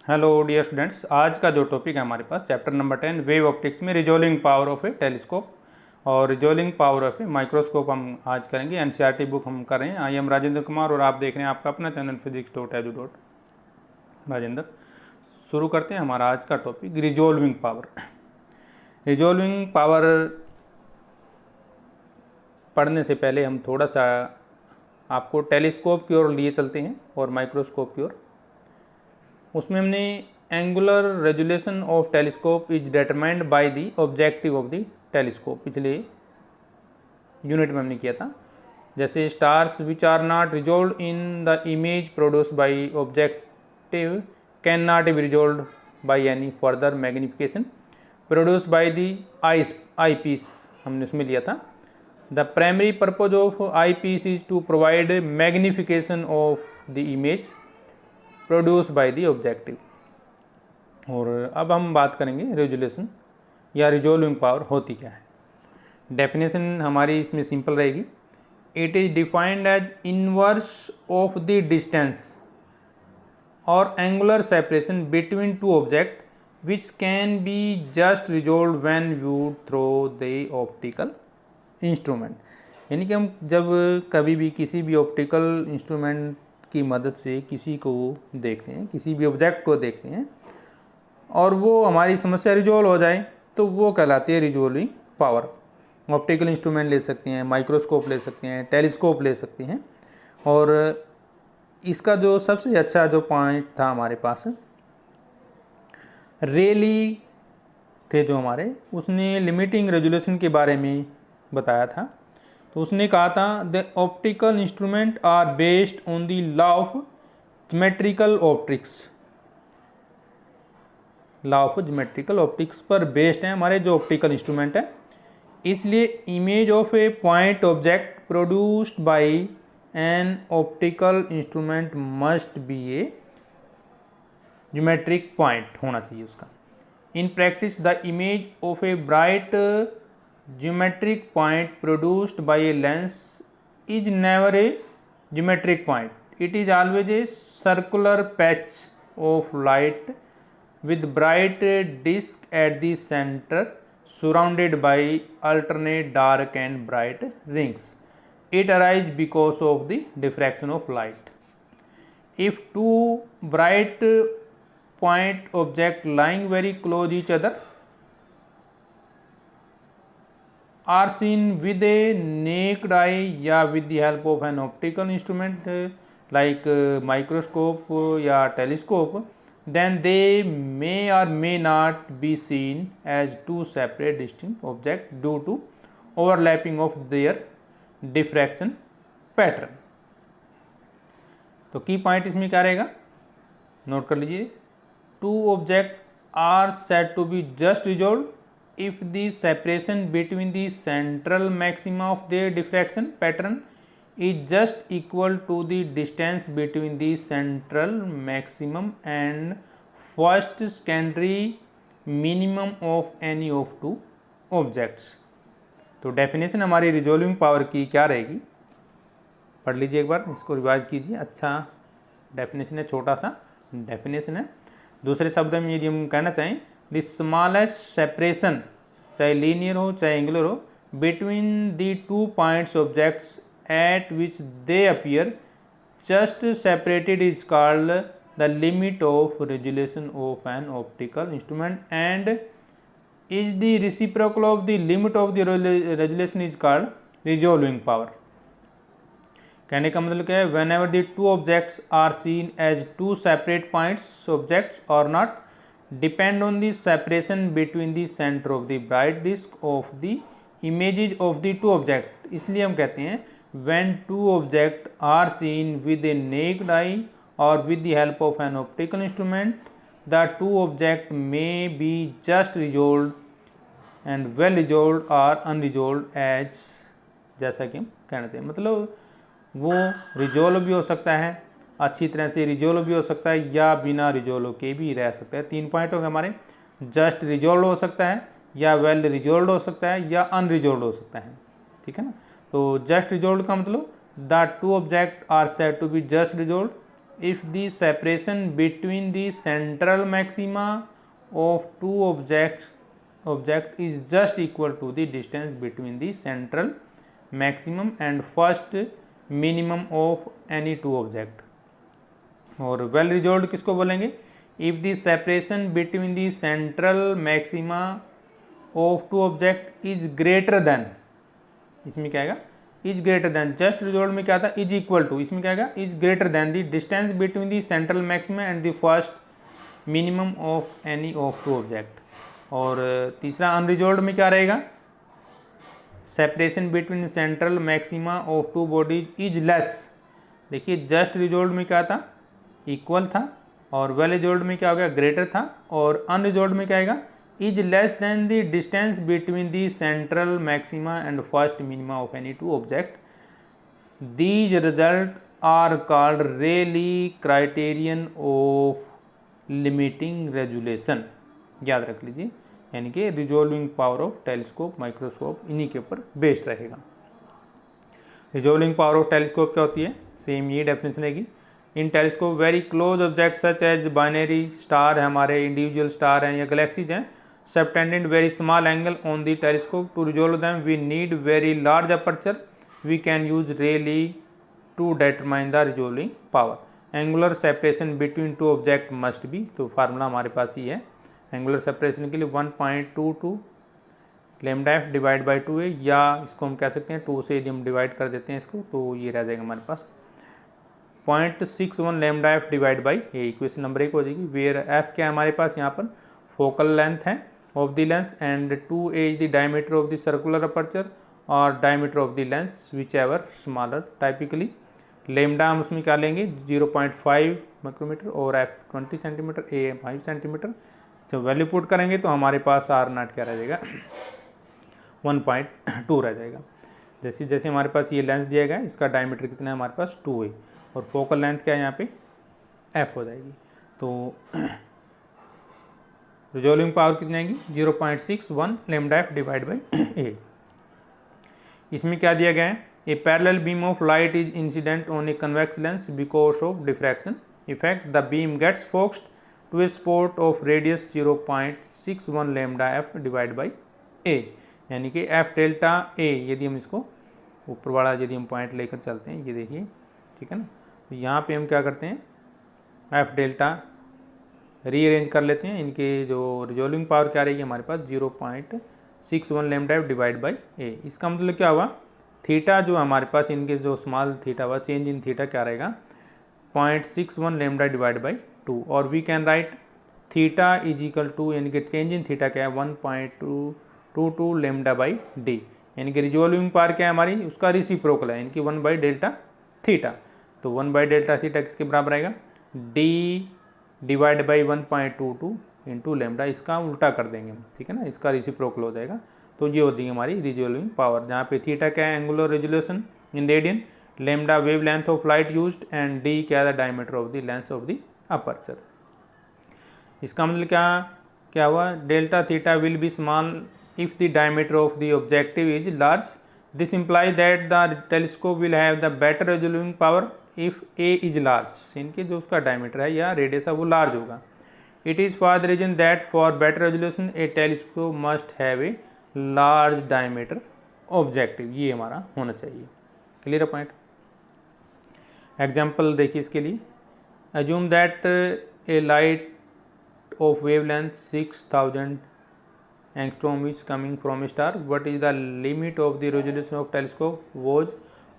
Hello dear students, आज का जो टॉपिक है हमारे पास चैप्टर नंबर 10 वेव ऑप्टिक्स में resolving power of a telescope और resolving power of a microscope हम आज करेंगे। एनसीईआरटी बुक हम कर रहे हैं। आई एम राजेंद्र कुमार और आप देख रहे हैं आपका अपना चैनल physics.edu.राजेंद्र। शुरू करते हैं हमारा आज का topic resolving power. Resolving power पढ़ने से पहले हम थोड़ा सा आपको टेलीस्कोप की ओर लिए चलते हैं और माइक्रोस्कोप की ओर। उसमें हमने angular resolution of telescope is determined by the objective of the telescope, पिछले यूनिट में हमने किया था। जैसे stars which are not resolve in the image produce by objective can not be resolve by any further magnification produce by the eye piece, हमने उसमें लिया था। The primary purpose of eye piece is to provide magnification of the image produce by the objective. और अब हम बात करेंगे resolution या रिजोल्विंग पावर होती क्या है। डेफिनेशन हमारी इसमें सिंपल रहेगी। It is defined as inverse of the distance और angular separation between two object which can be just resolve when viewed through the optical instrument. यानी कि हम जब कभी भी किसी भी ऑप्टिकल इंस्ट्रूमेंट की मदद से किसी को देखते हैं, किसी भी ऑब्जेक्ट को देखते हैं और वो हमारी समस्या रिजोल्व हो जाए तो वो कहलाती है रिजोल्विंग पावर। ऑप्टिकल इंस्ट्रूमेंट ले सकते हैं, माइक्रोस्कोप ले सकते हैं, टेलीस्कोप ले सकते हैं। और इसका जो सबसे अच्छा जो पॉइंट था हमारे पास, रेली थे जो हमारे, उसने लिमिटिंग रेजोल्यूशन के बारे में बताया था। तो उसने कहा था the optical instrument are based on the law of geometrical optics. Law of geometrical optics पर बेस्ड है हमारे जो ऑप्टिकल इंस्ट्रूमेंट है। इसलिए image of a point object produced by an optical instrument must be a geometric point होना चाहिए उसका। In practice the image of a bright geometric point produced by a lens is never a geometric point. It is always a circular patch of light with bright disk at the center surrounded by alternate dark and bright rings. It arises because of the diffraction of light. If two bright point objects lying very close each other are seen with a naked eye या with the help of an optical instrument like microscope या telescope, then they may or may not be seen as two separate distinct objects due to overlapping of their diffraction pattern. तो की point इसमें क्या रहेगा, note कर लीजिए। Two object are said to be just resolve if the separation between the central maxima of their diffraction pattern is just equal to the distance between the central maximum and first secondary minimum of any of two objects। तो definition हमारी resolving power की क्या रहेगी, पढ़ लीजिए एक बार, इसको revise कीजिए। अच्छा डेफिनेशन है, छोटा सा डेफिनेशन है। दूसरे शब्द में यदि हम कहना चाहें, द स्मॉलेस्ट सेपरेशन, चाहे लीनियर हो चाहे एंगुलर हो, between the two points objects at which they appear just separated is called the limit of resolution of an optical instrument and is the reciprocal of the limit of the resolution is called resolving power. कहने का मतलब क्या है, whenever the two objects are seen as two separate points objects और not depend on the separation between the center of the bright disk of the images of the two objects। इसलिए हम कहते हैं when two objects are seen with a naked eye or with the help of an optical instrument, the two objects may be just resolved and well resolved or unresolved as, जैसा कि हम कहना चाहिए, मतलब वो रिजोल्व भी हो सकता है, अच्छी तरह से रिजोल्व भी हो सकता है, या बिना रिजोल्व के भी रह सकता है। तीन पॉइंट हो गए हमारे, जस्ट रिजोल्व हो सकता है, या वेल रिजोल्व हो सकता है, या अनरिजोल्व हो सकता है। ठीक है ना। तो जस्ट रिजोल्व का मतलब the two object are said to be just resolve if the separation between the central maxima of two object is just equal to the distance between the central maximum and first minimum of any two object. और well resolve किसको बोलेंगे? If the separation between the central maxima of two object is greater than, इसमें क्या आएगा? Is greater than. Just resolve में क्या था? Is equal to, इसमें क्या आएगा? Is greater than the distance between the central maxima and the first minimum of any of two object. और तीसरा अनरिजॉल्व में क्या रहेगा? Separation between central maxima of two bodies is less. देखिए just resolve में क्या था? इक्वल था, और वेल रिजॉल्व में क्या हो गया? ग्रेटर था, और अनरिजॉल्व में क्या आएगा? Is less than the distance between the central maxima and first minima of any two object. These result are called Rayleigh criterion of limiting resolution. याद रख लीजिए, यानी कि resolving power of telescope microscope इन्हीं के ऊपर बेस्ड रहेगा। Resolving power of telescope क्या होती है? सेम ये डेफिनेशन रहेगी। In telescope very close object such as binary star है हमारे, इंडिविजुअल स्टार हैं या गैलेक्सीज हैं, subtended very small angle on the telescope to resolve them we need very large aperture. We can use Rayleigh to determine the resolving power. Angular separation between two object must be, तो formula हमारे पास ही है angular separation के लिए 1.22 lambda F divide by 2 है, या इसको हम कह सकते हैं 2 से यदि हम डिवाइड कर देते हैं इसको तो ये रह जाएगा हमारे पास 0.61 lambda F divide by A. Equation number 1 हो जाएगी। वेयर एफ क्या है हमारे पास यहाँ पर? फोकल लेंथ है of the lens, and 2a is the diameter of the circular aperture और diameter of the lens which ever smaller. Typically lambda हम उसमें क्या लेंगे? 0.5 माइक्रोमीटर, और एफ 20 सेंटीमीटर, ए 5 सेंटीमीटर। जब वैल्यू पुट करेंगे तो हमारे पास आर नॉट क्या रह जाएगा? 1.2 रह जाएगा। जैसे जैसे हमारे पास ये लेंस दिया गया है, इसका डायमीटर कितना है हमारे पास? 2 है, और फोकल लेंथ क्या है यहाँ पे? एफ हो जाएगी। तो रिजॉल्विंग पावर कितनी आएगी? 0.61 lambda F divide by A. इसमें क्या दिया गया है? A parallel beam of light is incident on a convex lens because of diffraction effect. The beam gets focused to a spot of radius 0.61 lambda F divide by A, यानी कि F delta A. यदि हम इसको ऊपर वाला यदि हम point लेकर चलते हैं, ये देखिए, ठीक है ना, तो यहाँ पे हम क्या करते हैं? एफ डेल्टा रीअरेंज कर लेते हैं। इनके जो रिजॉल्विंग पावर क्या रहेगी हमारे पास? 0.61 लैम्डा एफ डिवाइड बाई ए। इसका मतलब क्या हुआ? थीटा जो हमारे पास इनके जो स्मॉल थीटा हुआ, चेंज इन थीटा क्या रहेगा? 0.61 लैम्डा डिवाइड बाई 2, और we can write theta is equal to, यानी कि चेंज इन थीटा क्या है? 1.22 लैम्डा बाई डी, यानी कि रिजॉल्विंग पावर क्या है हमारी? उसका रेसिप्रोकल है, यानी कि 1 बाई डेल्टा थीटा। तो 1 बाई डेल्टा थीटा किसके बराबर आएगा? D divide by 1.22 into lambda. इसका उल्टा कर देंगे हम, ठीक है ना, इसका रेसिप्रोकल हो जाएगा। तो ये होती है हमारी रिजॉल्विंग पावर, जहाँ पे थीटा क्या है? Angular resolution in radian, lambda wave length of light used, and D क्या है? Diameter of the lens of the aperture. इसका मतलब क्या हुआ? Delta theta will be small if the diameter of the objective is large. This imply that the telescope will have the better resolving power if A is large. इनके जो उसका diameter है या radius है वो लार्ज होगा। It is for the reason that for better resolution a telescope must have a large diameter objective. ये हमारा होना चाहिए। Clear point? एग्जाम्पल देखिए इसके लिए। Assume that a light of wavelength 6000 angstrom is coming from a star. What is the limit of the resolution of telescope? Was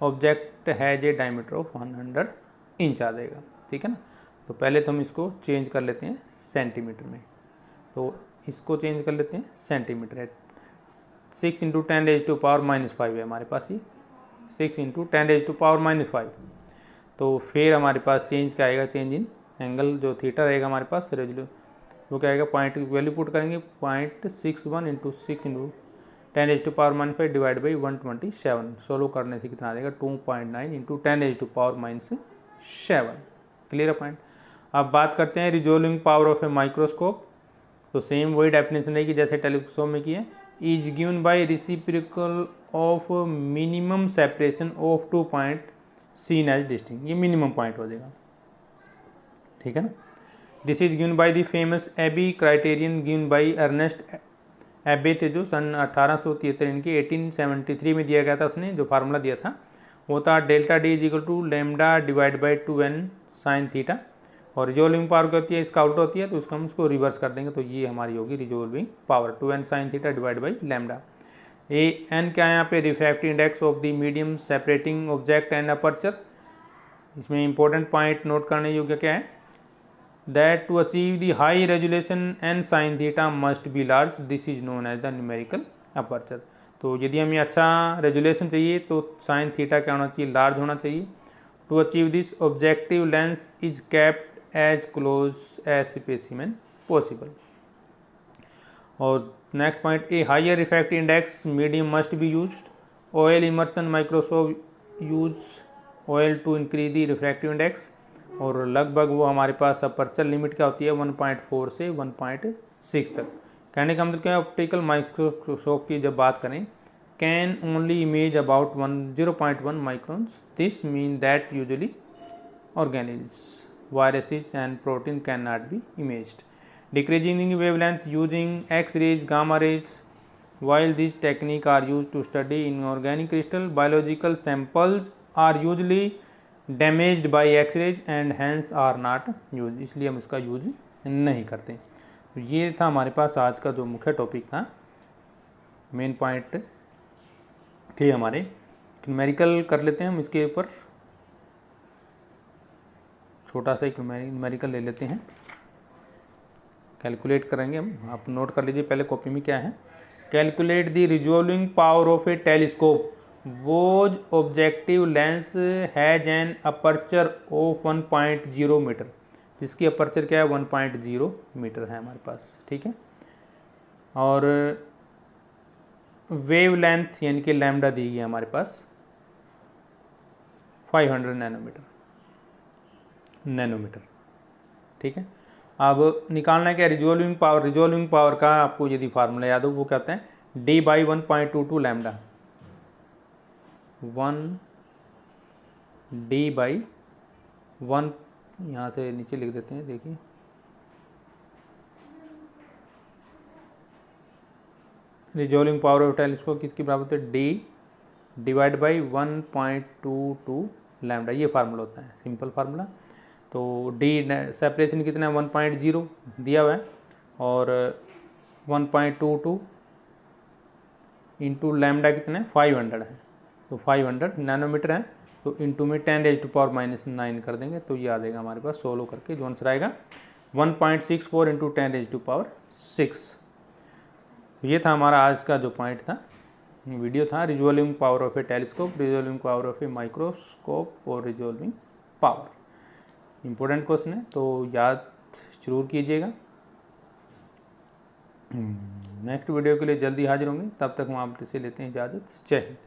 object has a diameter of 100 inch आ जाएगा, ठीक है ना। तो पहले तो हम इसको चेंज कर लेते हैं सेंटीमीटर में, तो इसको चेंज कर लेते हैं सेंटीमीटर है। 6 × 10⁻⁻5 है हमारे पास, ये 6 × 10⁻⁻5। तो फिर हमारे पास चेंज क्या आएगा? चेंज इन एंगल जो थीटा रहेगा हमारे पास रेजोल्यू, वो क्या आएगा? पॉइंट वैल्यू पुट करेंगे 0.61 × 6 × 10⁻⁻5 डिवाइड बाई 127। सोल्व करने से कितना आ जाएगा? 2.9 × 10⁻⁻7। Clear point? अब बात करते हैं resolving power of a microscope. तो सेम वही डेफिनेशन रहेगी जैसे टेलीस्कोप में की है। Is given by reciprocal of minimum separation of 2 point seen as distinct. ये मिनिमम पॉइंट हो जाएगा। ठीक है ना। This is given by the famous Abbe criterion given by Ernest Abbe थे, जो सन 1873 इनके 1873 में दिया गया था। उसने जो फार्मूला दिया था वो था delta D is equal to lambda divide by 2n sine theta, और रिजोल्विंग पावर क्या होती है, इसका आउट होती है, तो उसको हम उसको रिवर्स कर देंगे, तो ये हमारी होगी resolving power 2n sine theta divide by lambda. A N क्या है यहाँ पे, refractive index of the medium separating object and aperture. इसमें इंपॉर्टेंट पॉइंट नोट करने योग्य क्या है, that to achieve the high resolution N sine theta must be large, this is known as the numerical aperture. तो यदि हमें अच्छा resolution चाहिए तो साइन थीटा क्या होना चाहिए, लार्ज होना चाहिए। To achieve this objective lens is kept as close as specimen possible. और next point, a higher refractive index medium must be used. Oil immersion microscope use oil to increase the refractive index, और लगभग वो हमारे पास aperture limit क्या होती है 1.4 से 1.6 तक। कहने का मतलब क्या है, ऑप्टिकल माइक्रोस्कोप की जब बात करें, can only image about 0.1 microns, this mean that usually organisms, viruses and protein cannot be imaged. Decreasing wavelength using X-rays, gamma rays. While these techniques are used to study inorganic crystal, biological samples are usually damaged by X-rays and hence are not used. इसलिए हम इसका use नहीं करते। तो ये था हमारे पास आज का जो मुख्य टॉपिक था, मेन पॉइंट थे हमारे। न्यूमेरिकल कर लेते हैं हम इसके ऊपर, छोटा सा एक न्यूमेरिकल ले लेते हैं, कैलकुलेट करेंगे हम। आप नोट कर लीजिए पहले कॉपी में क्या है। Calculate the resolving power of a telescope whose objective lens has an aperture of 1.0 metre, जिसकी अपर्चर क्या है 1.0 मीटर है हमारे पास, ठीक है। और वेव लेंथ यानी कि लैम्डा दी गई है हमारे पास 500 नैनोमीटर, ठीक है। अब निकालना है क्या, रिजॉल्विंग पावर। रिजॉल्विंग पावर का आपको यदि फार्मूला याद हो वो क्या होता है, D by 1.22 lambda, 1 D by 1, यहाँ से नीचे लिख देते हैं, देखिए रिजॉल्विंग पावर ऑफ टेलीस्कोप किसकी बराबर होता है, डी डिवाइड बाई 1.22 लैम्डा, ये फार्मूला होता है, सिंपल फार्मूला। तो डी सेपरेशन कितना है 1.0 दिया हुआ है, और 1.22 इंटू लैम्डा कितना है 500 है, तो 500 नैनोमीटर है, तो इंटू में 10⁻⁻⁹ कर देंगे, तो ये आ जाएगा हमारे पास, सोल्व करके जो आंसर आएगा 1.64 इंटू 10⁻⁶। ये था हमारा आज का जो पॉइंट था, वीडियो था, resolving power of a telescope, resolving power of a microscope और रिजॉल्विंग पावर। इंपॉर्टेंट क्वेश्चन है, तो याद जरूर कीजिएगा। नेक्स्ट वीडियो के लिए जल्दी हाजिर होंगे, तब तक हम आपसे लेते हैं इजाज़त। जय हिंद।